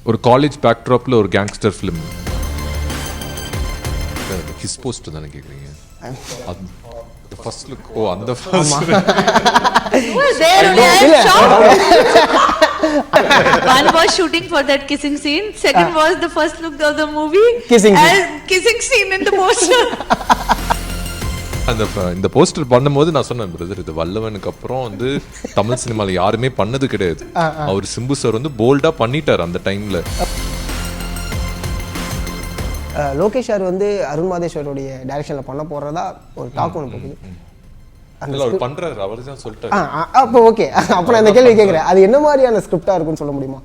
ஒரு காலேஜ் பேக்ட்ராப்ல ஒரு gangster film. Kiss post தானே கேக்குறீங்க? The first look. Oh, and the first. One was shooting for that kissing scene. Second was the first look of the movie. Kissing scene in the poster. இந்த poster பண்ணும்போது நான் சொன்னேன், brother இது வல்லவனுக்கு அப்புறம் வந்து தமிழ் சினிமாவில் யாருமே பண்ணது கிடையாது. அவர் சிம்பு சார் வந்து போல்டா பண்ணிட்டார் அந்த டைம்ல. லோகேஷ் சார் வந்து அருண் மாதேஸ்வரோடைய டைரக்ஷன்ல பண்ண போறதா ஒரு டாக் ஒன்று போகுது. அவர் பண்றாரு, அவர் தான் சொல்லிட்டாரு. அப்போ ஓகே, அப்போ நான் இந்த கேள்வி கேட்குறேன், அது என்ன மாதிரியான ஸ்கிரிப்டா இருக்குன்னு சொல்ல முடியுமா?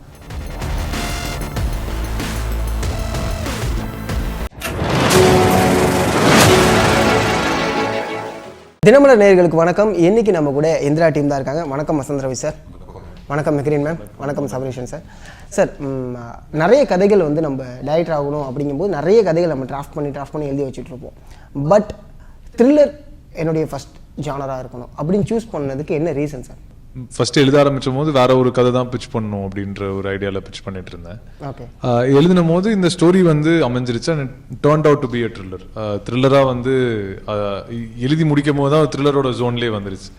தினமலர் நேயர்களுக்கு வணக்கம். இன்னைக்கு நம்ம கூட இந்திரா டீம் தான் இருக்காங்க. வணக்கம் வசந்த் ரவி சார். வணக்கம் மெஹ்ரீன் மேம். வணக்கம் சபரிஷன் சார். சார், நிறைய கதைகள் வந்து நம்ம டைரக்டர் ஆகணும் அப்படிங்கும்போது நிறைய கதைகள் நம்ம டிராஃப்ட் பண்ணி எழுதி வச்சுட்டு இருப்போம். பட் த்ரில்லர் என்னுடைய ஃபர்ஸ்ட் ஜானராக இருக்கணும் அப்படின்னு சூஸ் பண்ணதுக்கு என்ன ரீசன் சார்? ஃபர்ஸ்ட் எழுத ஆரம்பிச்சும் போது வேற ஒரு கதை தான் பிச் பண்ணணும் அப்படின்ற ஒரு ஐடியாவில் பிச் பண்ணிட்டு இருந்தேன். ஓகே. எழுதினும் போது இந்த ஸ்டோரி வந்து அமைஞ்சிருச்சு. And turned out to be a thriller. த்ரில்லரா வந்து எழுதி முடிக்கும் போது தான் த்ரில்லரோட ஜோன்லேயே வந்துருச்சு.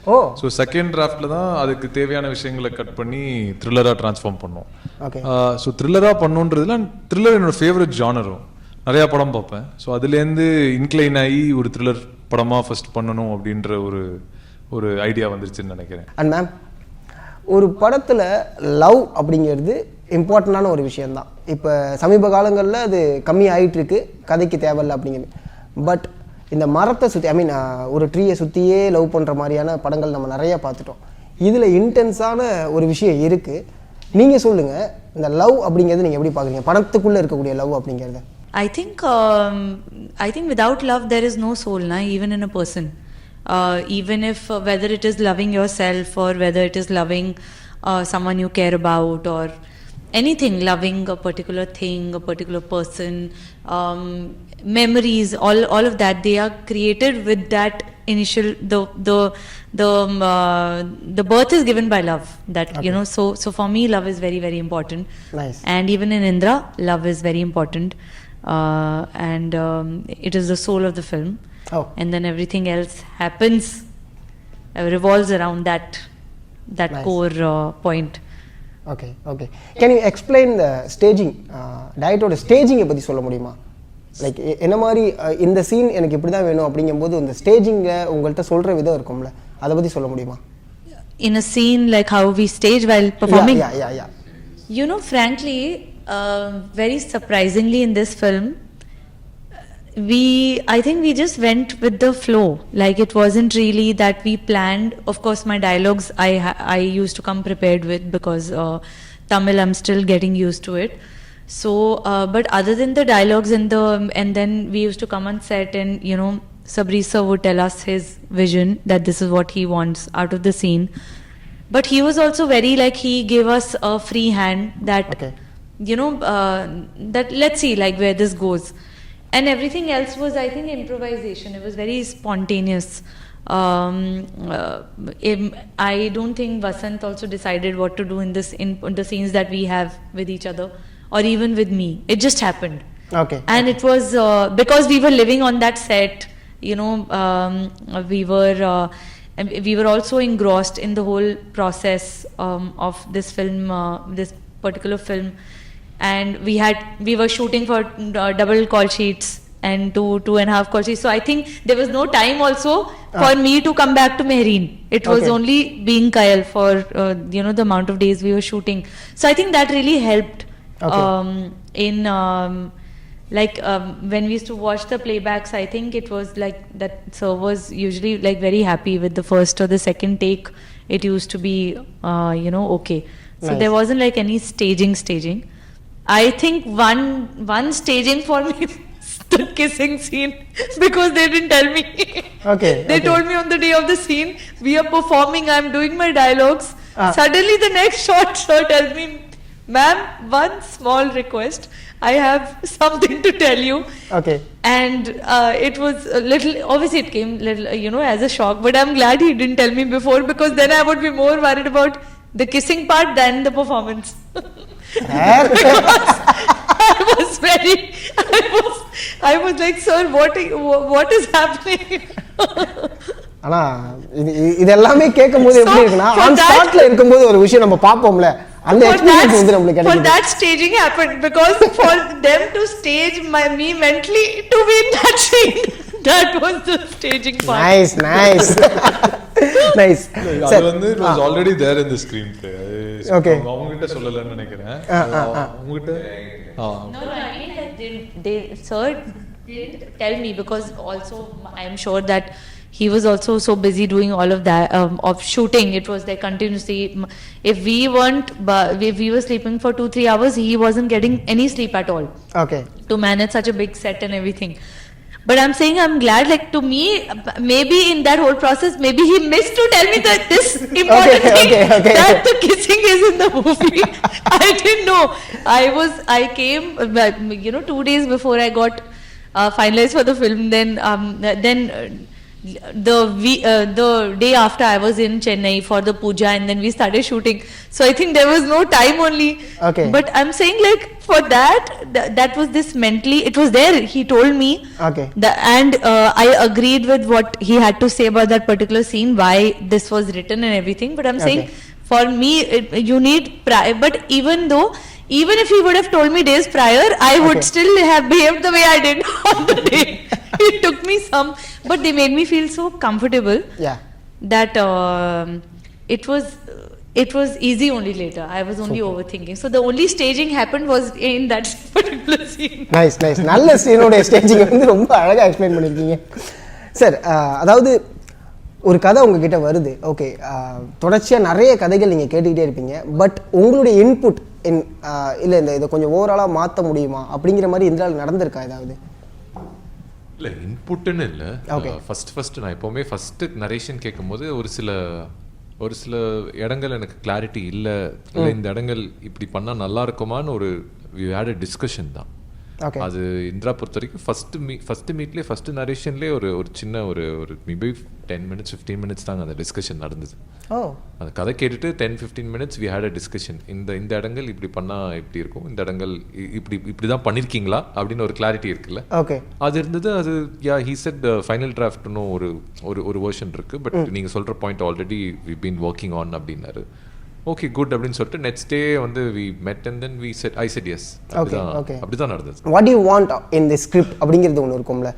ஸோ செகண்ட் டிராஃப்ட்ல தான் அதுக்கு தேவையான விஷயங்களை கட் பண்ணி த்ரில்லரா டிரான்ஸ்ஃபார்ம் பண்ணோம். ஸோ த்ரில்லரா பண்ணுன்றதுல த்ரில்லர் என்னோட ஃபேவரட் ஜானரும். நிறைய படம் பார்ப்பேன். ஸோ அதுலேருந்து இன்க்ளைன் ஆகி ஒரு த்ரில்லர் படமா ஃபர்ஸ்ட் பண்ணணும் அப்படின்ற ஒரு ஐடியா வந்துருச்சுன்னு நினைக்கிறேன். அண்ட் மேம், ஒரு படத்தில் லவ் அப்படிங்கிறது இம்பார்ட்டண்டான ஒரு விஷயந்தான். இப்போ சமீப காலங்களில் அது கம்மி ஆகிட்டு இருக்கு, கதைக்கு தேவையில்லை அப்படிங்கிறது. பட் இந்த மரத்தை சுற்றி, ஒரு ட்ரீயை சுற்றியே லவ் பண்ணுற மாதிரியான படங்கள் நம்ம நிறையா பார்த்துட்டோம். இதில் இன்டென்ஸான ஒரு விஷயம் இருக்குது. நீங்கள் சொல்லுங்கள், இந்த லவ் அப்படிங்கிறது நீங்கள் எப்படி பார்க்குறீங்க, படத்துக்குள்ளே இருக்கக்கூடிய லவ் அப்படிங்கிறத? I think without love there is no soul, even in a person. Even if whether it is loving yourself or whether it is loving someone you care about or anything, loving a particular thing, a particular person, memories, all of that, they are created with that initial the birth is given by love. That okay. So for me love is very, very important. Nice. And even in Indra, love is very important. And it is the soul of the film. Oh. And then everything else happens, revolves around that nice. Core point. Okay. Can you explain the staging? Director staging பத்தி சொல்ல முடியுமா? Like என்ன மாதிரி இந்த scene எனக்கு இப்படி தான் வேணும் அப்படிங்கும்போது இந்த ஸ்டேஜிங்க உங்கள்கிட்ட சொல்ற விதம் இருக்கும்ல, அதை பத்தி சொல்ல முடியுமா? In a scene, like how we stage while performing? Yeah. Frankly, very surprisingly in this film, I think we just went with the flow. Like it wasn't really that we planned. Of course my dialogues I used to come prepared with because Tamil I'm still getting used to it. So but other than the dialogues and then we used to come on set and Sabarish sir would tell us his vision that this is what he wants out of the scene. But he was also very he gave us a free hand that okay. That let's see like where this goes. And everything else was, I think, improvisation. It was very spontaneous. I don't think Vasanth also decided what to do in the scenes that we have with each other, or even with me. It just happened. Okay. And it was because we were living on that set. We were also engrossed in the whole process of this film, this particular film. And we were shooting for double call sheets and 2.5 call sheets. So I think there was no time also for me to come back to Mehreen. It was only being KL for the amount of days we were shooting. So I think that really helped. In when we used to watch the playbacks, I think it was like that sir was usually very happy with the first or the second take. It used to be okay. So nice. There wasn't any staging. I think one staging for me was the kissing scene because they didn't tell me. Okay. They told me on the day of the scene, we are performing, I'm doing my dialogues. Suddenly the next shot sir tells me, ma'am, one small request. I have something to tell you. Okay. And it was a little, obviously it came little, as a shock, but I'm glad he didn't tell me before because then I would be more worried about the kissing part than the performance. I was like, sir, what is happening? ஆனா இது எல்லாமே கேட்கும்போது எப்படி இருக்குன்னா on ஸ்பாட்ல இருக்கும்போது ஒரு விஷயம் நம்ம பாப்போம்ல அந்த எக்ஸ்பீரியன்ஸ் வந்து நமக்கு கிடைக்குது. For that staging happened because for them to stage me mentally to be in that scene, that was the staging part. Nice. அது வந்து it was already there in the screenplay. Okay. அவங்க கிட்ட சொல்லலன்னு நினைக்கிறேன். அவங்க கிட்ட No, I mean that they sir didn't tell me because also I am sure that he was also so busy doing all of that of shooting. It was like continuously. If we were sleeping for 2-3 hours, he wasn't getting any sleep at all. Okay. To manage such a big set and everything. But I'm saying I'm glad, like to me, maybe in that whole process, maybe he missed to tell me that this important thing that the kissing is in the movie. I didn't know. I came, 2 days before I got finalized for the film. Then the day after I was in Chennai for the puja, and then we started shooting. So I think there was no time only. Okay. But I'm saying like for that was this mentally, it was there. He told me. Okay. And I agreed with what he had to say about that particular scene, why this was written and everything. But I'm saying for me, you need but even if he would have told me days prior, I would still have behaved the way I did on the day. It took me some, but they made me feel so comfortable. Yeah. That it was easy only later. I was only overthinking. So the only staging happened was in that particular scene. Nice. நல்ல சீனோட staging வந்து ரொம்ப அழகா explain பண்ணிருக்கீங்க sir. அதாவது ஒரு கதை உங்ககிட்ட வருது, ஓகே, தொடர்ச்சியாக நிறைய கதைகள் நீங்கள் கேட்டுக்கிட்டே இருப்பீங்க. பட் உங்களுடைய இன்புட் இல்லை இதை கொஞ்சம் ஓவராலாக மாற்ற முடியுமா அப்படிங்கிற மாதிரி இந்திராவில் நடந்திருக்கா ஏதாவது? இல்லை, இன்புட்டுன்னு இல்லை. ஃபர்ஸ்ட் நான் எப்போவுமே ஃபஸ்ட்டு நரேஷன் கேட்கும்போது ஒரு சில இடங்கள் எனக்கு கிளாரிட்டி இல்லை, இந்த இடங்கள் இப்படி பண்ணால் நல்லா இருக்குமான்னு ஒரு வி ஹேட் அ டிஸ்கஷன் தான். அது இந்திரா பொறுத்த வரைக்கும் ஃபர்ஸ்ட் மீட்லேயே ஃபர்ஸ்ட் நரேஷன்லேயே ஒரு சின்ன ஒரு மேபி 10 minutes 15 minutes தாங்க அந்த டிஸ்கஷன் நடந்தது. அந்த கதை கேட்டுட்டு 10-15 minutes we had a discussion. இந்த இடங்கள் இப்படி பண்ணால் எப்படி இருக்கும், இந்த இடங்கள் இப்படி தான் பண்ணியிருக்கீங்களா அப்படின்னு ஒரு கிளாரிட்டி இருக்குல்ல, அது இருந்தது. அது ஹீ செட் ஃபைனல் டிராஃப்ட்னு ஒரு வெர்ஷன் இருக்குது, பட் நீங்கள் சொல்கிற point already we been working on அப்படின்னாரு. ஓகே குட் அப்படின்னு சொல்லிட்டு நெக்ஸ்ட் டே வந்து we met and then we said I said yes. அப்படிதான் நடந்தது. What do you want in the script அப்படிங்கிறது ஒன்று இருக்கும்ல,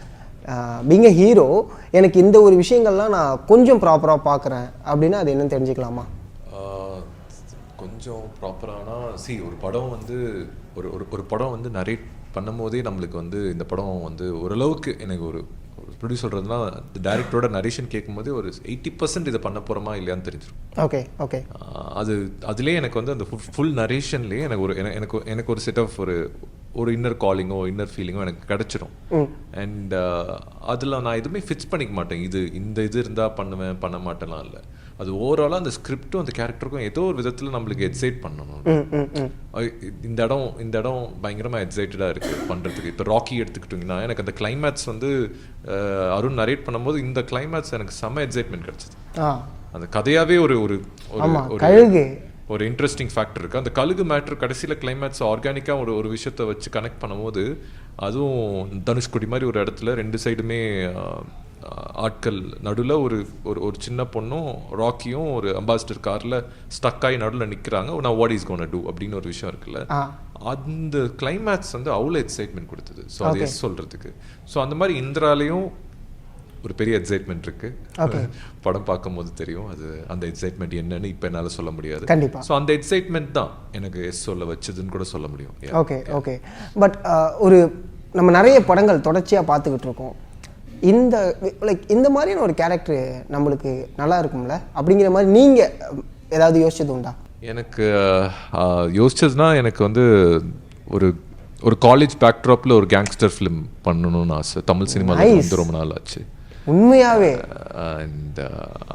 being a hero எனக்கு இந்த ஒரு விஷயங்கள்லாம் நான் கொஞ்சம் ப்ராப்பராக பார்க்குறேன் அப்படின்னா அது என்னன்னு தெரிஞ்சுக்கலாமா? கொஞ்சம் ப்ராப்பரானா ஒரு படம் வந்து ஒரு படம் வந்து நரேட் பண்ணும் போதே நம்மளுக்கு வந்து இந்த படம் வந்து ஓரளவுக்கு எனக்கு ஒரு எப்படி சொல்கிறதுனா டைரக்டரோட நரேஷன் கேட்கும்போது ஒரு 80% இதை பண்ண போகிறோமா இல்லையான்னு தெரிஞ்சிடும். அதுலேயே எனக்கு வந்து அந்த ஃபுல் நரேஷன்லேயே எனக்கு ஒரு செட் ஆஃப் ஒரு இன்னர் காலிங்கோ இன்னர் ஃபீலிங்கோ எனக்கு கிடச்சிரும். அண்ட் அதில் நான் எதுவுமே ஃபிக்ஸ் பண்ணிக்க மாட்டேன், இது இருந்தால் பண்ணுவேன் பண்ண மாட்டேலாம் இல்லை. அது ஓவராலாக அந்த ஸ்கிரிப்டும் அந்த கேரக்டருக்கும் ஏதோ ஒரு விதத்தில் நம்மளுக்கு எக்ஸைட் பண்ணணும். இந்த இடம் பயங்கரமாக எக்ஸைட்டடாக இருக்குது பண்ணுறதுக்கு. இப்போ ராக்கி எடுத்துக்கிட்டிங்கன்னா எனக்கு அந்த கிளைமேக்ஸ் வந்து அருண் நரேட் பண்ணும்போது இந்த கிளைமேக்ஸ் எனக்கு செம்ம எக்ஸைட்மெண்ட் கிடச்சிது. அந்த கதையாகவே ஒரு இன்ட்ரெஸ்டிங் ஃபேக்டர் இருக்குது. அந்த கழுகு மேட்ரு கடைசியில் கிளைமேக்ஸ் ஆர்கானிக்காக ஒரு விஷயத்தை வச்சு கனெக்ட் பண்ணும்போது, அதுவும் தனுஷ்கோடி மாதிரி ஒரு இடத்துல 2 சைடுமே ஆட்கள் நடுவில் ஒரு சின்ன பொண்ணும் ராக்கியும் ஒரு அம்பாசிடர் காரில் ஸ்டக் ஆகி நடுவில் நிற்கிறாங்க. நான் வாட் இஸ் கோனா டூ அப்படின்னு ஒரு விஷயம் இருக்குல்ல, அந்த கிளைமேக்ஸ் வந்து அவ்வளோ எக்ஸைட்மெண்ட் கொடுத்தது. ஸோ அது சொல்கிறதுக்கு. ஸோ அந்த மாதிரி இந்திராலையும் ஒரு பெரிய எக்ஸைட்மெண்ட் இருக்கு. படம் பார்க்கும்போது தெரியும் அது அந்த எக்ஸைட்மெண்ட் என்னன்னு இப்போ என்னால் சொல்ல முடியாது. கண்டிப்பாக. ஸோ அந்த எக்ஸைட்மெண்ட் தான் எனக்கு சொல்ல வச்சதுன்னு கூட சொல்ல முடியும். ஓகே. பட் ஒரு நம்ம நிறைய படங்கள் தொடர்ச்சியாக பார்த்துக்கிட்டு இருக்கோம். இந்த மாதிரியான ஒரு கேரக்டர் நம்மளுக்கு நல்லா இருக்கும்ல அப்படிங்கிற மாதிரி நீங்கள் ஏதாவது யோசிச்சது உண்டா? எனக்கு யோசிச்சதுன்னா எனக்கு வந்து ஒரு காலேஜ் பேக்ட்ராப்பில் ஒரு கேங்ஸ்டர் ஃபிலிம் பண்ணணும்னு ஆசை. தமிழ் சினிமாவில் வந்து ரொம்ப நாள் ஆச்சு உண்மையாகவே. அண்ட்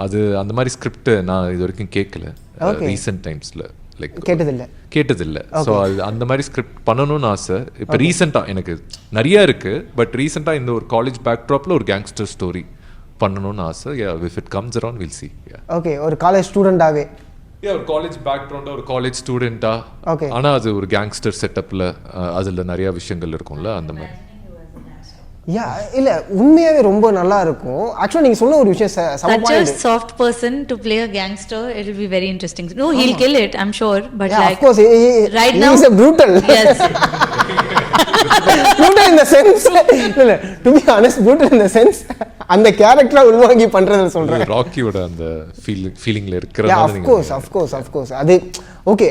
அது அந்த மாதிரி ஸ்கிரிப்ட் நான் இது வரைக்கும் கேட்கல ரீசெண்ட் டைம்ஸில். கேட்டதில்லை. ஸோ அது அந்த மாதிரி ஸ்கிரிப்ட் பண்ணணும்னு ஆசை. இப்போ ரீசெண்டாக எனக்கு நிறையா இருக்குது, பட் ரீசெண்டாக இந்த ஒரு காலேஜ் பேக்ட்ராப்பில் ஒரு கேங்ஸ்டர் ஸ்டோரி பண்ணணும்னு ஆசை. If it comes around will see. Okay, ஒரு காலேஜ் ஸ்டூடெண்டாகவே ஒரு காலேஜ் பேக்ரவுண்டா ஒரு காலேஜ் ஸ்டூடெண்டா ஓகே ஆனா அது ஒரு கேங்ஸ்டர் செட்டப்ல அதுல நிறைய விஷயங்கள் இருக்கும்ல அந்த மாதிரி. யா இல்ல உண்மையாவே ரொம்ப நல்லா இருக்கும். ஆக்சுவலா நீங்க சொன்ன ஒரு விஷயம் such a soft person to play a gangster, it will be very interesting. No, he'll kill it, I'm sure, but yeah, like of course right he now is a brutal. Yes. brutal in the sense இல்ல to be honest brutal in the sense அந்த கேரக்டரா உள்வாங்கி பண்றத சொல்றேன். ராக்கியோட அந்த ஃபீலிங்ல இருக்கறதால நீங்க of course அது okay.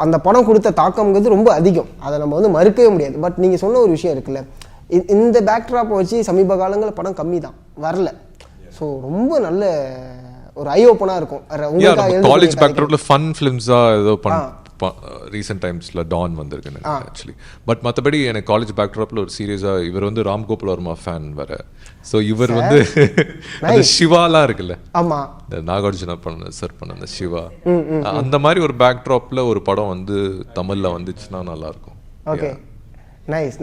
அந்த படம் கொடுத்த தாக்கம்ங்கிறது ரொம்ப அதிகம், அதை நம்ம வந்து மறுக்கவே முடியாது. பட் நீங்க சொன்ன ஒரு விஷயம் இருக்குல்ல, இந்த பேக்ட்ராப் வச்சு சமீப காலங்களில் படம் கம்மி தான் வரல. ஸோ ரொம்ப நல்ல ஒரு ஐ ஓப்பனாக இருக்கும். காலேஜ் பேக்ட்ராப்ல ஃபன் ஃபிலிம்ஸா ஏதோ ரீசெண்ட் டைம்ஸ்ல டான் வந்திருக்கு ஆக்சுவலி. பட் மற்றபடி எனக்கு காலேஜ் பேக்ட்ராப்ல ஒரு சீரியஸா இவர் வந்து ராம்கோபால் வர்மா ஃபேன் வர. ஸோ இவர் வந்து அந்த சிவாலாம் இருக்குல்ல, ஆமா இந்த நாகார்ஜுனா பண்ண சார் பண்ண அந்த சிவா, அந்த மாதிரி ஒரு பேக்ட்ராப்ல ஒரு படம் வந்து தமிழ்ல வந்துச்சுன்னா நல்லா இருக்கும். ஓகே நைஸ்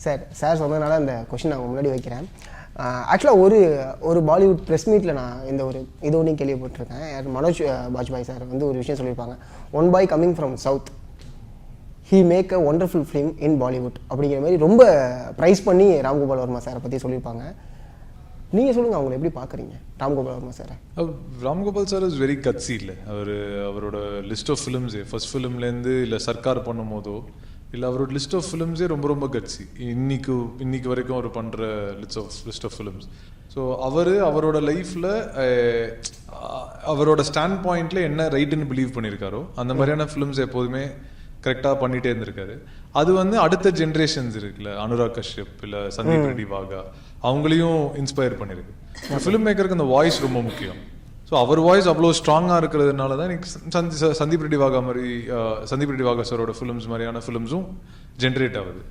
சார் சொன்னதுனால அந்த கொஸ்டின் நான் முன்னாடி வைக்கிறேன். ஆக்சுவலாக ஒரு பாலிவுட் ப்ரெஸ் மீட்டில் நான் இந்த ஒரு இது ஒன்றையும் கேள்விப்பட்டிருக்கேன். மனோஜ் பாஜ்பாய் சார் வந்து ஒரு விஷயம் சொல்லியிருப்பாங்க, one boy coming from south he make a wonderful film in Bollywood அப்படிங்கிற மாதிரி ரொம்ப ப்ரைஸ் பண்ணி ராம்கோபால் வர்மா சாரை பற்றி சொல்லியிருப்பாங்க. நீங்கள் சொல்லுங்கள், அவங்களை எப்படி பார்க்குறீங்க ராம்கோபால் வர்மா சாரை? ராம்கோபால் சார் இஸ் வெரி கட்சி. இல்லை அவரோட லிஸ்ட் ஆஃப் ஃபிலிம்ஸே ஃபர்ஸ்ட் ஃபிலிம்லேருந்து இல்லை சர்க்கார் பண்ணும் போதோ இல்லை அவரோட லிஸ்ட் ஆஃப் ஃபிலிம்ஸே ரொம்ப கட்சி இன்னைக்கு வரைக்கும் அவர் பண்ணுற லிஸ்ட் ஆஃப் ஃபிலிம்ஸ். ஸோ அவரோட லைஃப்பில் அவரோட ஸ்டாண்ட் பாயிண்ட்ல என்ன ரைட்டுன்னு பிலீவ் பண்ணியிருக்காரோ அந்த மாதிரியான ஃபிலிம்ஸ் எப்போதுமே கரெக்டாக பண்ணிகிட்டே இருந்திருக்காரு. அது வந்து அடுத்த ஜென்ரேஷன்ஸ் இருக்குல்ல, அனுராக் கஷ்யப் இல்லை சந்தீப் ரெட்டி வாகா, அவங்களையும் இன்ஸ்பயர் பண்ணியிருக்கு. ஃபிலிம் மேக்கருக்கு அந்த வாய்ஸ் ரொம்ப முக்கியம். ஸோ அவர் வாய்ஸ் அவ்வளோ ஸ்ட்ராங்காக இருக்கிறதுனால தான் எனக்கு சந்தீப் ரெட்டி வாகா சாரோட ஃபிலிம்ஸ் மாதிரியான ஃபிலிம்ஸும் ஜென்ரேட் ஆகுது.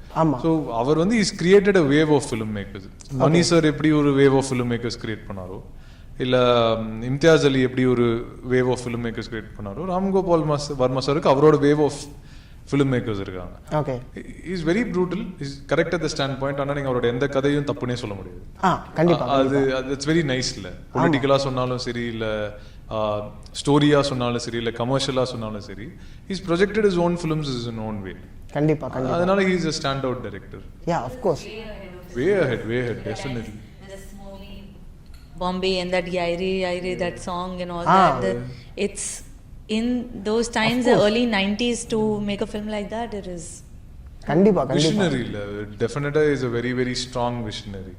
ஸோ அவர் வந்து is created a wave of film makers. Mani sir எப்படி ஒரு wave of film makers create பண்ணாரோ, இல்லை இம்தியாஸ் அலி எப்படி ஒரு wave of film makers create பண்ணாரோ, ராம்கோபால் வர்மா சாருக்கு அவரோட வேவ் ஆஃப் ஃபிலிம் மேக்கர்ஸ் இருக்காங்க. Okay is very brutal, is correct at the stand point. ஆனால் நீங்கள் அவரோட எந்த கதையும் தப்புனே சொல்ல முடியாது. அது இட்ஸ் வெரி நைஸ். இல்லை பொலிட்டிக்கலாக சொன்னாலும் சரி, இல்லை ஸ்டோரியாக சொன்னாலும் சரி, இல்லை கமர்ஷியலாக சொன்னாலும் சரி, is projected is own films is in own way. கண்டிப்பாக அதனால he is a stand out director. Yeah, of course. Way ahead definitely. Bombay and that Yairi that song and all that. It's in those times, the early 90s, to make a film like that, it is கண்டிப்பா visionary. Definitely is a very strong visionary.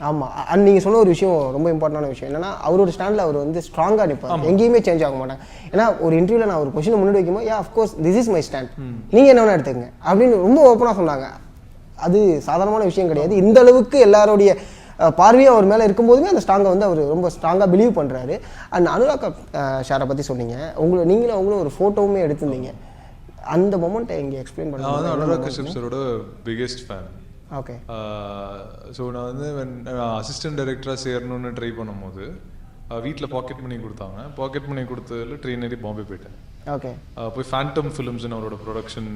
ஆமா, and நீங்க சொன்ன ஒரு விஷயம் ரொம்ப இம்பார்ட்டன்டான விஷயம் என்னன்னா, அவரோட ஸ்டாண்ட்ல அவர் வந்து ஸ்ட்ராங்கா நிற்பார், எங்கேயுமே சேஞ்ச் ஆக மாட்டாங்க. ஏன்னா ஒரு இன்டர்வியூல நான் ஒரு கொஸ்டின் முன்னாடி வைக்கும்போது, yeah of course this is my stand, நீங்க என்ன வேணா எடுத்துக்கங்க அப்படின்னு ரொம்ப ஓப்பனா சொன்னாங்க. அது சாதாரணமான விஷயம் கிடையாது. இந்த அளவுக்கு எல்லாருடைய பார்வையும் அவர் மேலே இருக்கும்போதுமே அந்த ஸ்ட்ராங்கை வந்து அவர் ரொம்ப ஸ்ட்ராங்காக பிலீவ் பண்ணுறாரு. அண்ட் அனுராக் ஷாரை பற்றி சொன்னீங்க, நீங்களும் ஒரு ஃபோட்டோவுமே எடுத்திருந்தீங்க. அந்த மொமெண்ட்டை இங்கே எக்ஸ்பிளைன் பண்ணுங்க. நான் அனுராக் கஷ்யப் சாரோட பிகெஸ்ட் ஃபேன். ஓகே. ஸோ நான் வந்து அசிஸ்டன்ட் டைரக்டராக சேரணும்னு ட்ரை பண்ணும்போது வீட்டில் பாக்கெட் மணி கொடுத்தாங்க. பாக்கெட் மணி கொடுத்ததில் ட்ரெயின் ஏறி பாம்பே போயிட்டேன். ஓகே. போய் ஃபேண்டம் ஃபிலிம்ஸ்னு அவரோட ப்ரொடக்ஷன்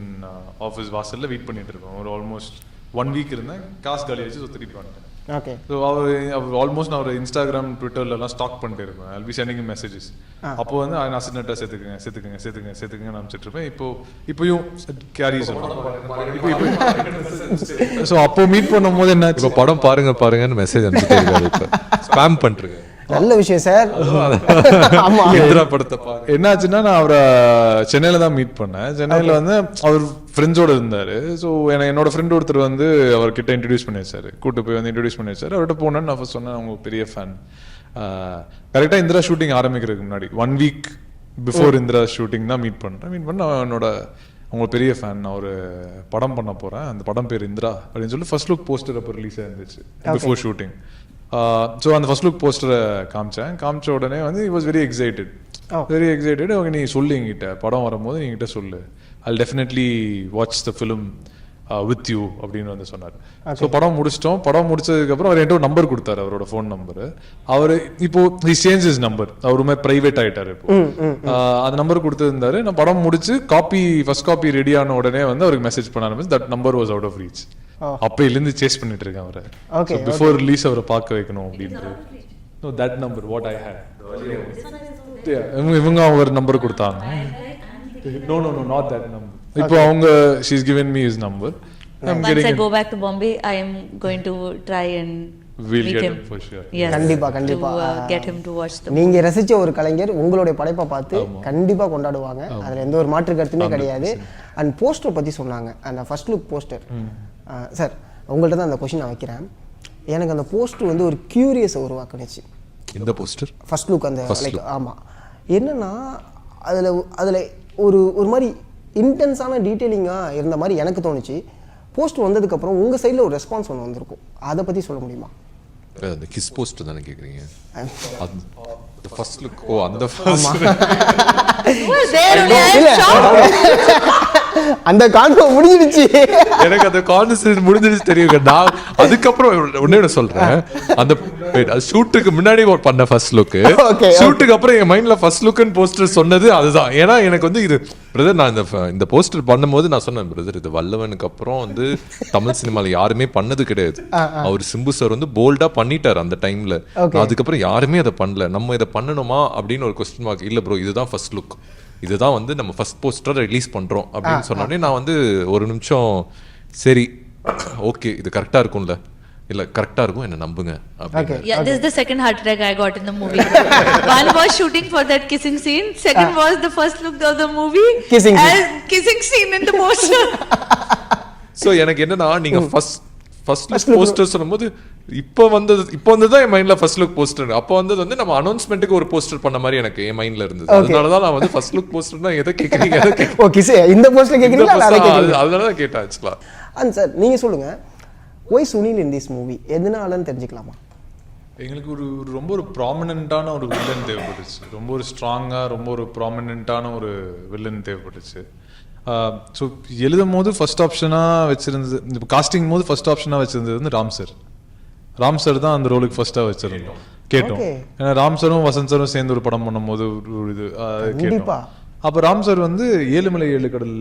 ஆஃபீஸ் வாசலில் வெயிட் பண்ணிட்டு இருக்கோம். ஒரு ஆல்மோஸ்ட் 1 வீக் இருந்தேன். காசு காலி ஆச்சு, ஸோ திருப்பி வந்துட்டேன். ஓகே. ஸோ அவர் ஆல்மோஸ்ட் நான் அவர் இன்ஸ்டாகிராம் ட்விட்டர்லாம் ஸ்டாக் பண்ணிட்டு இருப்பேன். I'll be sending messages. அப்போ வந்து அசிஸ்டன்ட்டாக சேர்த்துக்குங்க அனுப்பிச்சிட்டு இருப்பேன். இப்போயும் கேரி சொல்லுவேன். ஸோ அப்போ மீட் பண்ணும் போது என்ன, இப்போ படம் பாருங்கன்னு மெசேஜ் அனுப்பிட்டே இருக்காரு. இப்போ ஸ்பாம் பண்ணுறேன். நல்ல விஷயம் சார். என்னாச்சுன்னா, நான் அவரை சென்னையில தான் மீட் பண்ணேன். சென்னையில வந்து அவர் ஃப்ரெண்ட்ஸோட இருந்தாரு. ஸோ என்னோட ஃப்ரெண்ட் ஒருத்தர் வந்து அவர்கிட்ட இன்ட்ரடியூஸ் பண்ணி வச்சாரு, கூட்டு போய் வந்து இன்ட்ரடியூஸ் பண்ணி வச்சாரு. அவர்கிட்ட போனேன்னு நான் ஃபர்ஸ்ட் சொன்னேன், அவங்க பெரிய ஃபேன். கரெக்டாக இந்திரா ஷூட்டிங் ஆரம்பிக்கிறதுக்கு முன்னாடி 1 வீக் பிஃபோர் இந்திரா ஷூட்டிங் தான் மீட் பண்ண அவங்க பெரிய ஃபேன். நான் ஒரு படம் பண்ண போறேன், அந்த படம் பேர் இந்திரா அப்படின்னு சொல்லி ஃபர்ஸ்ட் லுக் போஸ்டர் அப்போ ரிலீஸ் ஆயிருந்துச்சு பிஃபோர் ஷூட்டிங். ஸோ அந்த ஃபர்ஸ்ட் லுக் போஸ்டரை காமிச்ச உடனே வந்து he was very excited. அவங்க நீ சொல்லு, என்கிட்ட படம் வரும்போது நீங்கிட்ட சொல்லு, I'll definitely watch the film with you அப்படின்னு வந்து சொன்னார். ஸோ படம் முடிச்சிட்டோம். படம் முடிச்சதுக்கப்புறம் அவர் என்கிட்ட ஒரு நம்பர் கொடுத்தாரு, அவரோட ஃபோன் நம்பரு. அவர் இப்போ he changed his number, அவருமே பிரைவேட் ஆயிட்டாரு இப்போ. அந்த நம்பர் கொடுத்துருந்தாரு. நான் படம் முடிச்சு ஃபர்ஸ்ட் காப்பி ரெடி ஆன உடனே வந்து அவருக்கு மெசேஜ் பண்ண ஆரம்பிச்சு, that number was out of reach. அப்பையிலேருந்து சேஸ் பண்ணிட்டு இருக்கேன் அவரை. பிஃபோர் ரிலீஸ் அவரை பார்க்க வைக்கணும் அப்படின்ட்டு. No, that number what I had. இவங்க ஒரு நம்பர் கொடுத்தாங்க. No, not that number. இப்போ அவங்க she's given me his number. Once I go back to Bombay, I am going to try and we'll meet get him for sure. Yes, கண்டிப்பா to get him to watch the நீங்க ரசிச்ச ஒரு கலைஞர் உங்களுடைய படைப்பை பார்த்து கண்டிப்பா கொண்டாடுவாங்க. அதுல எந்த ஒரு மாற்று கருத்துமே கிடையாது. அண்ட் போஸ்டர் பத்தி சொன்னாங்க, அந்த ஃபர்ஸ்ட் லுக் போஸ்டர். சார் உங்கள்ட்ட தான் அந்த கொஸ்டின் நான் வைக்கிறேன். எனக்கு அந்த போஸ்டர் வந்து ஒரு கியூரியஸை உருவாக்குனுச்சு. இந்த போஸ்டர் ஃபர்ஸ்ட் லுக் அந்த லைக் ஆமாம் என்னன்னா அதில் ஒரு மாதிரி இன்டென்ஸான டீட்டெயிலிங்காக இருந்த மாதிரி எனக்கு தோணுச்சு. போஸ்ட் வந்ததுக்கப்புறம் உங்கள் சைடில் ஒரு ரெஸ்பான்ஸ் ஒன்று வந்திருக்கும், அதை பற்றி சொல்ல முடியுமா? அந்த கிஸ் போஸ்ட் தானே கேட்குறீங்க? அந்த ஃபர்ஸ்ட் லுக். ஓ அந்த அந்த கான்வோ முடிஞ்சிடுச்சு. எனக்கு அந்த கான்வர்சேஷன் முடிஞ்சிடுச்சு தெரியுங்க. நான் அதுக்கப்புறம் ஒண்ணே சொல்றேன், அந்த ஷூட்டுக்கு முன்னாடி பண்ண ஃபர்ஸ்ட் லுக், ஷூட்டுக்கு அப்புறம் என் மைண்ட்ல ஃபர்ஸ்ட் லுக்னு போஸ்டர் சொன்னது அதுதான். ஏன்னா எனக்கு வந்து இது பிரதர், நான் இந்த போஸ்டர் பண்ணும்போது நான் சொன்னேன், பிரதர் இது வல்லவனுக்கு அப்புறம் வந்து தமிழ் சினிமால யாருமே பண்ணது கிடையாது. அவர் சிம்பு சார் வந்து போல்டா பண்ணிட்டார் அந்த டைம்ல. அதுக்கப்புறம் யாருமே அதை பண்ணல, நம்ம இதை பண்ணணுமா அப்படின்னு ஒரு கொஸ்டின் மார்க். இல்ல ப்ரோ, இதுதான் ஃபர்ஸ்ட் லுக், இதுதான் வந்து நம்ம ஃபர்ஸ்ட் போஸ்டர் ரிலீஸ் பண்றோம் அப்படின்னு சொன்னோடனே நான் வந்து ஒரு நிமிஷம் சரி ஓகே இது கரெக்டா இருக்கும்ல, இல்ல கரெக்டா இருக்கும் என்ன நம்புங்க. Yeah, this is the second heart attack I got in the movie. One was shooting for that kissing scene, second was the first look of the movie kissing scene in the poster. So எனக்கு என்னன்னா, நீங்க first look poster சொல்லும்போது இப்போ வந்ததுதான் என் மைண்ட்ல first look poster. அப்போ வந்தது வந்து நம்ம அனௌன்ஸ்மெண்ட்டுக்கு ஒரு போஸ்டர் பண்ண மாதிரி எனக்கு என் மைண்ட்ல இருந்தது. அதனாலதான் நான் வந்து ஃபர்ஸ்ட் லுக் போஸ்டர்னா எதை கேக்குறீங்க, இந்த போஸ்டர் கேக்குறீங்களா? அதனாலதான் கேட்டேன் ஆக்சுவலா. சார் நீங்க சொல்லுங்க, why Sunil in this movie எதனாலன்னு தெரிஞ்சுக்கலாமா? எங்களுக்கு ரொம்ப ஒரு ப்ராமினென்ட்டான ஒரு வில்லன் தேவைப்பட்டுச்சு. ரொம்ப ஒரு ஸ்ட்ராங்கா ரொம்ப ஒரு ப்ராமினென்ட்டான ஒரு வில்லன் தேவைப்பட்டுச்சு. ஸோ எழுதும் போது ஃபர்ஸ்ட் ஆப்ஷனாக வச்சிருந்தது, இப்போ காஸ்டிங் போது ஃபர்ஸ்ட் ஆப்ஷனாக வச்சிருந்தது வந்து ராம் சார் தான் அந்த ரோலுக்கு ஃபர்ஸ்ட்டாக வச்சிருந்தோம். கேட்டோம், ஏன்னா ராம் சாரும் வசந்த் சாரும் சேர்ந்து ஒரு படம் பண்ணும்போது ஒரு இது கேட்டோம். அப்போ ராம் சார் வந்து 7 மலை 7 கடல்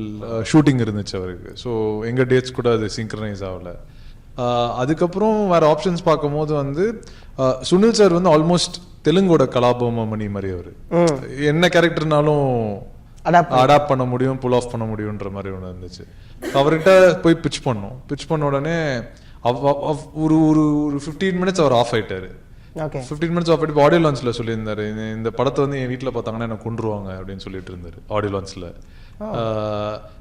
ஷூட்டிங் இருந்துச்சு அவருக்கு. ஸோ எங்கள் டேட்ஸ் கூட அது சிங்க்ரனைஸ் ஆகல. அதுக்கப்புறம் வேறு ஆப்ஷன்ஸ் பார்க்கும்போது வந்து சுனில் சார் வந்து ஆல்மோஸ்ட் தெலுங்கோட கலாபமணி மாதிரி அவர் என்ன கேரக்டர்னாலும் அடாப்ட் பண்ண முடியும், புல் ஆஃப் பண்ண முடியுன்ற மாதிரி ஒன்று இருந்துச்சு. அவர்கிட்ட போய் பிச் பண்ண உடனே ஒரு 15 மினிட்ஸ் அவர் ஆஃப் ஆயிட்டாரு. 15 மினிட்ஸ் ஆஃப் ஆகிட்டு ஆடியோ லான்ச்சில் சொல்லியிருந்தாரு, இந்த படத்தை வந்து என் வீட்டில் பார்த்தாங்கன்னா எனக்கு கொண்டுருவாங்க அப்படின்னு சொல்லிட்டு இருந்தாரு ஆடியோ லான்ச்சில்.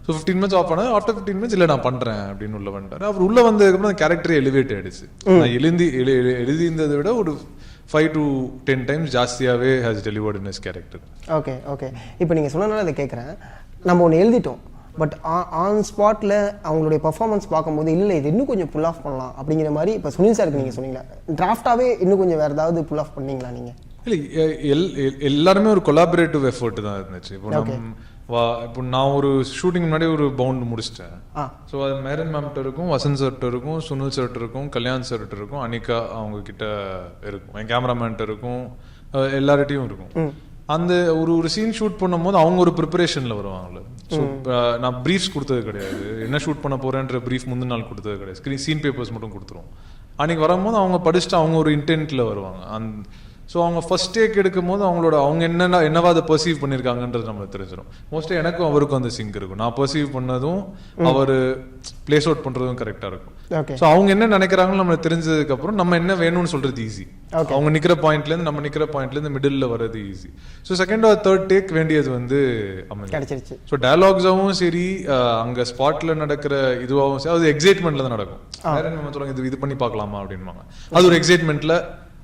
ஸோ 15 மினிட்ஸ் ஆஃப் பண்ணாரு. ஆஃப்டர் 15 மினிட்ஸ் இல்லை நான் பண்ணுறேன் அப்படின்னு உள்ள வந்துட்டாரு. அவர் உள்ள வந்ததுக்கப்புறம் அந்த கேரக்டரே எலிவேட் ஆயிடுச்சு. நான் எழுதியிருந்ததை விட ஒரு 5 to 10 times ஜாஸ்தியாகவே has delivered in his character. Okay இப்போ நீங்கள் சொன்னதுனால அதை கேட்குறேன். நம்ம ஒன்று எழுதிட்டோம், பட் ஆன் ஸ்பாட்டில் அவங்களுடைய பர்ஃபார்மன்ஸ் பார்க்கும்போது இல்லை இது இன்னும் கொஞ்சம் புல் ஆஃப் பண்ணலாம் அப்படிங்கிற மாதிரி. இப்போ சுனில் சாருக்கு நீங்கள் சொன்னீங்களா, டிராஃப்டாகவே இன்னும் கொஞ்சம் வேறு ஏதாவது புல் ஆஃப் பண்ணீங்களா நீங்கள்? இல்லை, எல்லாருமே ஒரு கொலாபரேட்டிவ் எஃபர்ட் தான் இருந்துச்சு. இப்போ நான் ஒரு ஷூட்டிங் முன்னாடி ஒரு பவுண்ட் முடிச்சிட்டேன். ஸோ அது மெஹரீன் மேம்கிட்ட இருக்கும், வசந்த் சார்கிட்ட இருக்கும், சுனில் சார்கிட்ட இருக்கும், கல்யாண் சார்கிட்ட இருக்கும், அனிகா அவங்க கிட்ட இருக்கும், என் கேமராமேன்கிட்ட இருக்கும், எல்லார்கிட்டையும் இருக்கும். அந்த ஒரு சீன் ஷூட் பண்ணும்போது அவங்க ஒரு ப்ரிப்பரேஷனில் வருவாங்கல்ல. ஸோ நான் ப்ரீஃப்ஸ் கொடுத்தது கிடையாது, என்ன ஷூட் பண்ண போகிறேன்ற ப்ரீஃப் முந்தின நாள் கொடுத்தது கிடையாது. சீன் பேப்பர்ஸ் மட்டும் கொடுத்துருவோம். அன்றைக்கி வரும்போது அவங்க படிச்சுட்டு அவங்க ஒரு இன்டென்ட்டில் வருவாங்க. ஸோ அவங்க ஃபர்ஸ்ட் டேக் எடுக்கும் போது அவங்க என்னவா அதை பர்சீவ் பண்ணியிருக்காங்கன்றது நம்மளுக்கு தெரிஞ்சிடும். மோஸ்ட்லி எனக்கும் அவருக்கும் அந்த சிங்க் இருக்கும். நான் பர்சீவ் பண்ணதும் அவர் பிளேஸ் அவுட் பண்ணுறதும் கரெக்டாக இருக்கும். ஸோ அவங்க என்ன நினைக்கிறாங்கன்னு நம்மளுக்கு தெரிஞ்சதுக்கப்புறம் நம்ம என்ன வேணும்னு சொல்கிறது ஈஸி. அவங்க நிற்கிற பாயிண்ட்லேருந்து நம்ம நிற்கிற பாயிண்ட்லேருந்து மிடில் வர்றது easy. So second or third take வேண்டியது வந்து கிடைச்சிருச்சு. ஸோ டயலாக்ஸாகவும் சரி, அங்கே ஸ்பாட்டில் நடக்கிற இதுவாகவும் சரி, அது எக்ஸைட்மெண்ட்டில் தான் நடக்கும். வேற நம்ம சொல்லுவாங்க இது பண்ணி பார்க்கலாமா அப்படின்வாங்க, அது ஒரு எக்ஸைட்மெண்ட்டில்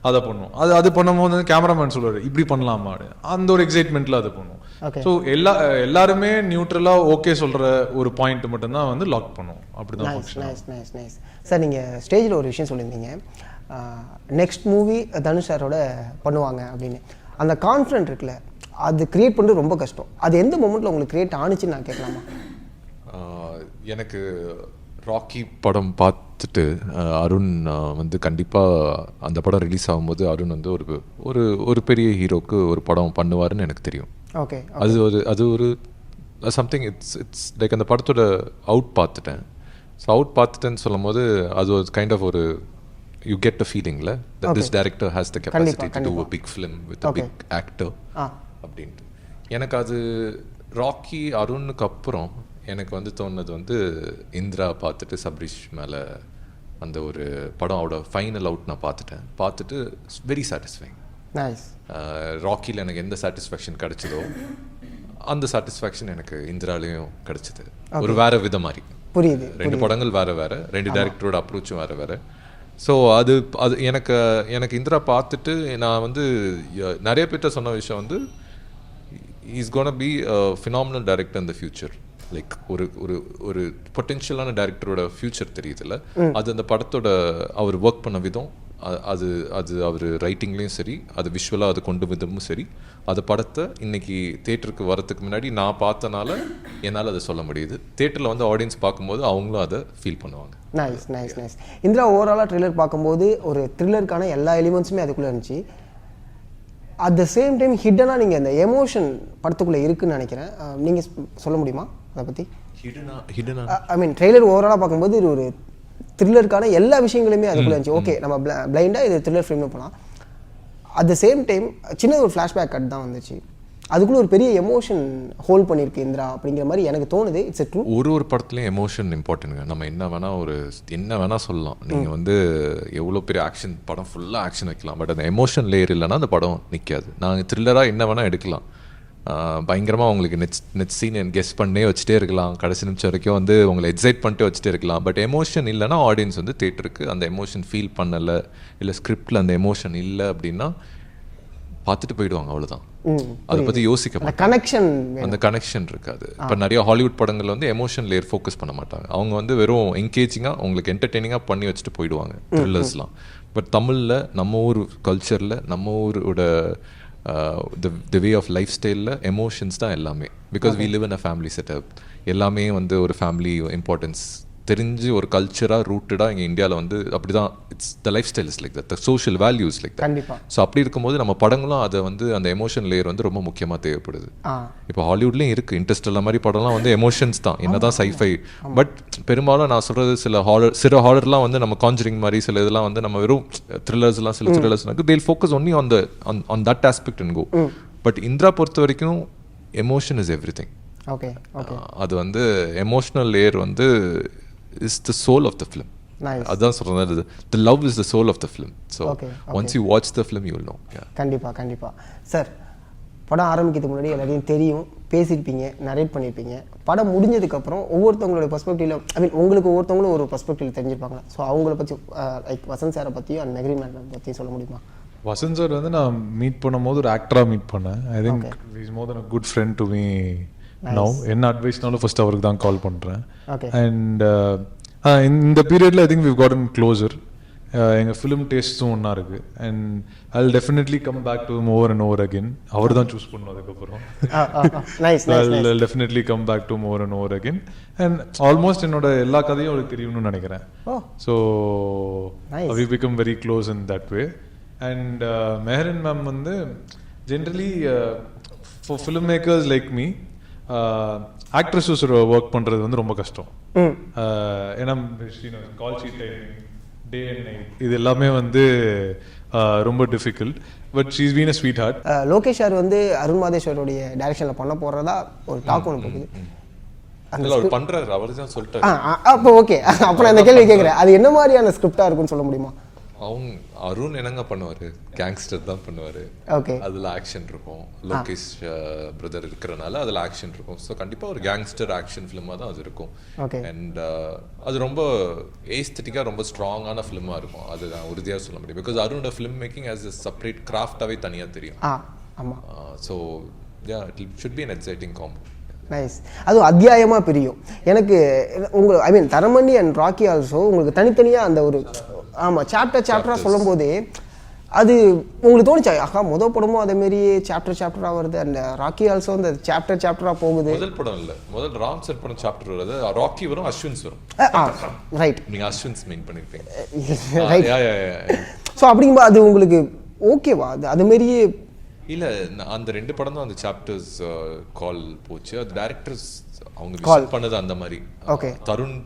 அதை பண்ணுவோம். அது பண்ணும்போது கேமராமேன் சொல்லுவாரு இப்படி பண்ணலாமா, அந்த ஒரு எக்ஸைட்மெண்ட்ல அது பண்ணுவோம். ஸோ எல்லாருமே நியூட்ரலா ஓகே சொல்ற ஒரு பாயிண்ட் மட்டும்தான் வந்து லாக் பண்ணுவோம். அப்படிதான். சார் நீங்க ஸ்டேஜில் ஒரு விஷயம் சொல்லியிருந்தீங்க, நெக்ஸ்ட் மூவி தனுஷ் சாரோட பண்ணுவாங்க அப்படின்னு. அந்த கான்ஃபிடென்ட் இருக்குல்ல, அது கிரியேட் பண்ணுறது ரொம்ப கஷ்டம். அது எந்த மொமெண்ட்ல உங்களுக்கு கிரியேட் ஆனிச்சுன்னு நான் கேட்கலாமா? எனக்கு ராக்கி படம் பார்த்துட்டு அருண் வந்து கண்டிப்பாக அந்த படம் ரிலீஸ் ஆகும்போது அருண் வந்து ஒரு பெரிய ஹீரோக்கு ஒரு படம் பண்ணுவாருன்னு எனக்கு தெரியும். ஓகே, அது ஒரு சம்திங் இட்ஸ் லைக் அந்த படத்தோட அவுட் பார்த்துட்டேன். ஸோ அவுட் பார்த்துட்டேன்னு சொல்லும் போது அது ஒரு கைண்ட் ஆஃப் ஒரு யூ கெட் அ ஃபீலிங்ல this director has the capacity to do a big film with a big actor அப்படின்ட்டு. எனக்கு அது ராக்கி அருணுக்கு அப்புறம் எனக்கு வந்து தோணுது வந்து இந்திரா பார்த்துட்டு சபரிஷ் மேலே அந்த ஒரு படம் அவட ஃபைனல் அவுட் நான் பார்த்துட்டு வெரி சாட்டிஸ்ஃபைங். ராக்கியில் எனக்கு எந்த சாட்டிஸ்ஃபேக்ஷன் கிடைச்சதோ அந்த சாட்டிஸ்ஃபேக்ஷன் எனக்கு இந்திராலையும் கிடைச்சது. ஒரு வேற வித மாதிரி புரியுது. 2 படங்கள் வேற 2 டைரக்டரோட அப்ரோச்சும் வேற. ஸோ அது எனக்கு இந்திரா பார்த்துட்டு நான் வந்து நிறைய பேர்ட்ட சொன்ன விஷயம் வந்து is gonna be phenomenal director in the future. Like ஒரு பொட்டென்ஷியலான டைரக்டரோட ஃபியூச்சர் தெரியுதுல்ல, அது அந்த படத்தோட அவர் ஒர்க் பண்ண விதம், அது அவர் ரைட்டிங்லேயும் சரி, அது விஷுவலாக அது கொண்டு விதமும் சரி, அது படத்தை இன்னைக்கு தேட்டருக்கு வரதுக்கு முன்னாடி நான் பார்த்தனால என்னால் அதை சொல்ல முடியுது. தேட்டரில் வந்து ஆடியன்ஸ் பார்க்கும்போது அவங்களும் அதை ஃபீல் பண்ணுவாங்க. நைஸ். இந்திரா ஓவராலாக ட்ரில்லர் பார்க்கும்போது ஒரு த்ரில்லருக்கான எல்லா எலிமெண்ட்ஸுமே அதுக்குள்ளே இருந்துச்சு. அட் த சேம் டைம் ஹிட்டனாக நீங்கள் அந்த எமோஷன் படத்துக்குள்ளே இருக்குன்னு நினைக்கிறேன். நீங்கள் சொல்ல முடியுமா அதை பற்றி? ஐ மீன் ட்ரெய்லர் ஓவராலாக பார்க்கும்போது இது ஒரு த்ரில்லருக்கான எல்லா விஷயங்களுமே அதுக்குள்ளே இருந்துச்சு. ஓகே, நம்ம பிளைண்டாக இது த்ரில்லர் ஃபிலிம்னு போகலாம். அட் த சேம் டைம் சின்ன ஒரு ஃப்ளாஷ்பேக் கட் தான் வந்துச்சு, அதுக்குள்ள ஒரு பெரிய எமோஷன் ஹோல்ட் பண்ணியிருக்கு இந்திரா அப்படிங்கிற மாதிரி எனக்கு தோணுது. It's true. ஒரு படத்துலையும் எமோஷன் இம்பார்ட்டன்ட்ங்க. நம்ம என்ன வேணால் சொல்லலாம். நீங்கள் வந்து எவ்வளோ பெரிய ஆக்ஷன் படம் ஃபுல்லாக ஆக்ஷன் வைக்கலாம், பட் அந்த எமோஷன் லேயர் இல்லைன்னா அந்த படம் நிற்காது. நாங்கள் த்ரில்லராக என்ன வேணால் எடுக்கலாம், பயங்கரமாக உங்களுக்கு நெக்ஸ்ட் சீன் கெஸ் பண்ணே வச்சுட்டே இருக்கலாம், கடைசி நிமிஷம் வரைக்கும் வந்து உங்களை எக்ஸைட் பண்ணிட்டு வச்சுட்டே இருக்கலாம். பட் எமோஷன் இல்லைன்னா ஆடியன்ஸ் வந்து தேட்டருக்கு அந்த எமோஷன் ஃபீல் பண்ணலை, இல்லை ஸ்கிரிப்டில் அந்த எமோஷன் இல்லை அப்படின்னா பார்த்துட்டு போயிடுவாங்க, அவ்வளோதான். அதை பற்றி யோசிக்க மாட்டாங்க, அந்த கனெக்ஷன் இருக்காது. இப்போ நிறைய ஹாலிவுட் படங்கள் வந்து எமோஷன் லேயர் ஃபோக்கஸ் பண்ண மாட்டாங்க. அவங்க வந்து வெறும் என்கேஜிங்காக உங்களுக்கு என்டர்டெய்னிங்காக பண்ணி வச்சுட்டு போயிடுவாங்க த்ரில்லர்ஸ்லாம். பட் தமிழில் நம்ம ஊர் கல்ச்சரில் நம்ம ஊரோட the way of lifestyle emotions தான் எல்லாமே. because we live in a family setup. எல்லாமே வந்து ஒரு ஃபேமிலி இம்பார்ட்டன்ஸ் தெரிஞ்சு ஒரு கல்ச்சராக ரூட்டடாக இங்கே இந்தியாவில் வந்து அப்படி தான். It's the life style is like that, the social values like that. So அப்படி இருக்கும்போது நம்ம படங்களும் அதை வந்து அந்த எமோஷன் லேயர் வந்து ரொம்ப முக்கியமாக தேவைப்படுது. இப்போ ஹாலிவுட்லேயும் இருக்குது, இன்ட்ரெஸ்டெல்லாம் மாதிரி படம்லாம் வந்து எமோஷன்ஸ் தான், என்ன தான் சைஃபை. பட் பெரும்பாலும் நான் சொல்கிறது சில ஹாரர்லாம் வந்து நம்ம கான்ஜரிங் மாதிரி சில இதெல்லாம் வந்து நம்ம வெறும் த்ரில்லர்ஸ்லாம் சில த்ரில்லர்ஸ்னாக்கு they'll focus only on that aspect and go. But Indira பொறுத்த வரைக்கும் எமோஷன் இஸ் எவ்ரி திங். அது வந்து எமோஷனல் லேயர் வந்து is the soul of the film. அதான் சொல்றேன், the love is the soul of the film. So once you watch the film you will know. கண்டிப்பா sir, படம் ஆரம்பிக்கிறதுக்கு முன்னாடி எல்லாரையும் தெரியும், பேசியிருப்பீங்க, நரேட் பண்ணியிருப்பீங்க. படம் முடிஞ்சதுக்கப்புறம் ஒவ்வொருத்தவங்களோட பெர்ஸ்பெக்டிவ்ல, ஐ மீன் உங்களுக்கு ஒவ்வொருத்தவங்களும் ஒரு பெர்ஸ்பெக்டிவ்ல தெரிஞ்சிருப்பாங்க. ஸோ அவங்கள பற்றி லைக் வசந்த் சாரை பற்றியும் அண்ட் மெஹ்ரீன் மேம் பற்றியும் சொல்ல முடியுமா? வசந்த் சார் வந்து நான் மீட் பண்ணும்போது ஒரு ஆக்டராக மீட் பண்ணேன். I think is more then a good friend to me now. என்ன அட்வைஸ்னாலும் ஃபர்ஸ்ட் அவருக்கு தான் கால் பண்ணுறேன். அண்ட் இந்த பீரியடில் I think we gotten closer. எங்கள் ஃபிலிம் டேஸ்ட்டும் ஒன்றா இருக்குது. And I will definitely come back to over and over again. அவர் தான் சூஸ் பண்ணணும் அதுக்கப்புறம். I will definitely come back to over and over again. And almost என்னோட எல்லா கதையும் அவருக்கு தெரியும்னு நினைக்கிறேன். So we become very close in that way. And Mehreen ma'am வந்து generally for film makers like me actresses work பண்ணுறது வந்து ரொம்ப கஷ்டம். ஏன்னா call sheet timing, day and night, இது எல்லாமே வந்து ரொம்ப difficult. But she is been a sweet heart. Lokesh sir வந்து அருண் மாதேஸ்வரோடைய டைரக்ஷன்ல பண்ண போறதா ஒரு டாக் ஒன்று போகுது. அவர் பண்றாரு, அவர் தான் சொல்லிட்டாரு. அப்போ ஓகே, அப்போ நான் இந்த கேள்வி கேட்குறேன், அது என்ன மாதிரியான ஸ்கிரிப்டா இருக்குன்னு சொல்ல முடியுமா? அவங்க அருண் என்னங்க பண்ணுவாரு, கேங்ஸ்டர் தான் பண்ணுவாரு. அதுல ஆக்ஷன் இருக்கும், லோகேஷ் பிரதர் இருக்கிறனால அதுல ஆக்ஷன் இருக்கும். ஸோ கண்டிப்பா ஒரு கேங்ஸ்டர் ஆக்ஷன் ஃபிலிமா தான் அது இருக்கும். அண்ட் அது ரொம்ப ஏஸ்தட்டிக்கா ரொம்ப ஸ்ட்ராங்கான ஃபிலிமா இருக்கும், அது நான் உறுதியாக சொல்ல முடியும். பிகாஸ் அருணோட film making as a separate கிராஃப்டாவே தனியா தெரியும். So it should be an exciting combo. Nice. அதுவும் அத்தியாயமாக பிரியும். எனக்கு உங்கள் I mean Taramani and Rocky also உங்களுக்கு தனித்தனியாக அந்த ஒரு சாப்டராக சொல்லும் போதே அது உங்களுக்கு தோணுச்சா, ஆஹா முதல் படமும் அதேமாரி சாப்டராக வருது, அண்ட் ராக்கி ஆல்சோ அந்த சாப்டராக போகுது. முதல் படம் இல்லை, முதல் ராம் சார் படம் சாப்டர் வருது, ராக்கி வரும், அஸ்வின்ஸ் வரும். ரைட், நீங்கள் அஸ்வின்ஸ் மெயின் பண்ணியிருப்பீங்க. ஸோ அப்படிங்கும்போது அது உங்களுக்கு ஓகேவா? அதுமாரியே இல்லை, அந்த 2 படம் தான் அந்த சாப்டர்ஸ் கால் போச்சு. அது டைரக்டர்ஸ் அவங்க விஷன் பண்ணது அந்த மாதிரி. தருண்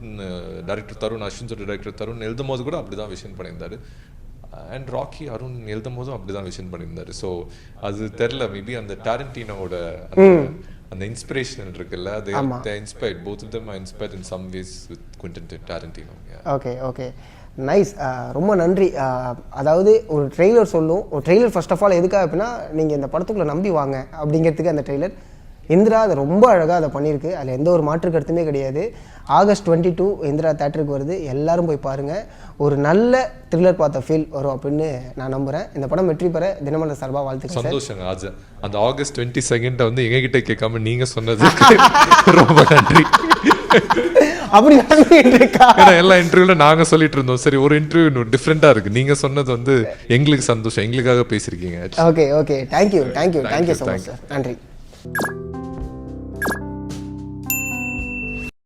டைரக்டர் தருண், அஸ்வின்ஸோட டைரக்டர் தருண் எழுதும் போது கூட அப்படிதான் விஷன் பண்ணியிருந்தாரு. அண்ட் ராக்கி அருண் எழுதும் போதும் அப்படிதான் விஷன் பண்ணியிருந்தாரு. ஸோ அது தெரில, மேபி அந்த டாரண்டினோட அந்த இன்ஸ்பிரேஷன் இருக்குல்ல, they inspired, both of them are inspired in some ways with Quentin Tarantino. Okay okay, nice. ரொம்ப நன்றி. அதாவது ஒரு ட்ரெய்லர் சொல்லும், ஒரு ட்ரெய்லர் ஃபர்ஸ்ட் ஆஃப் ஆல் எதுக்காக அப்படின்னா நீங்கள் இந்த படத்துக்குள்ளே நம்பி வாங்க அப்படிங்கிறதுக்கு அந்த ட்ரெய்லர். இந்திரா அதை ரொம்ப அழகாக அதை பண்ணியிருக்கு, அதில் எந்த ஒரு மாற்று கருத்துமே கிடையாது. ஆகஸ்ட் 22 இந்திரா தேட்டருக்கு வருது, எல்லாரும் போய் பாருங்கள். ஒரு நல்ல த்ரில்லர் பார்த்த ஃபீல் வரும் அப்படின்னு நான் நம்புகிறேன். இந்த படம் வெற்றி பெற தினமலர் சார்பாக வாழ்த்துக்கள். சந்தோஷங்க. அந்த ஆகஸ்ட் 22 வந்து எங்ககிட்ட கேட்காம நீங்கள் சொன்னது ரொம்ப நன்றி. அப்படி இருக்கா? எல்லா இன்டர்வியூல நாங்க சொல்லிட்டு இருந்தோம், சரி ஒரு இன்டர்வியூ டிஃப்ரெண்டா இருக்கு, நீங்க சொன்னது வந்து எங்களுக்கு சந்தோஷம், எங்களுக்காக பேசிருக்கீங்க. Okay okay, thank you so much sir, நன்றி.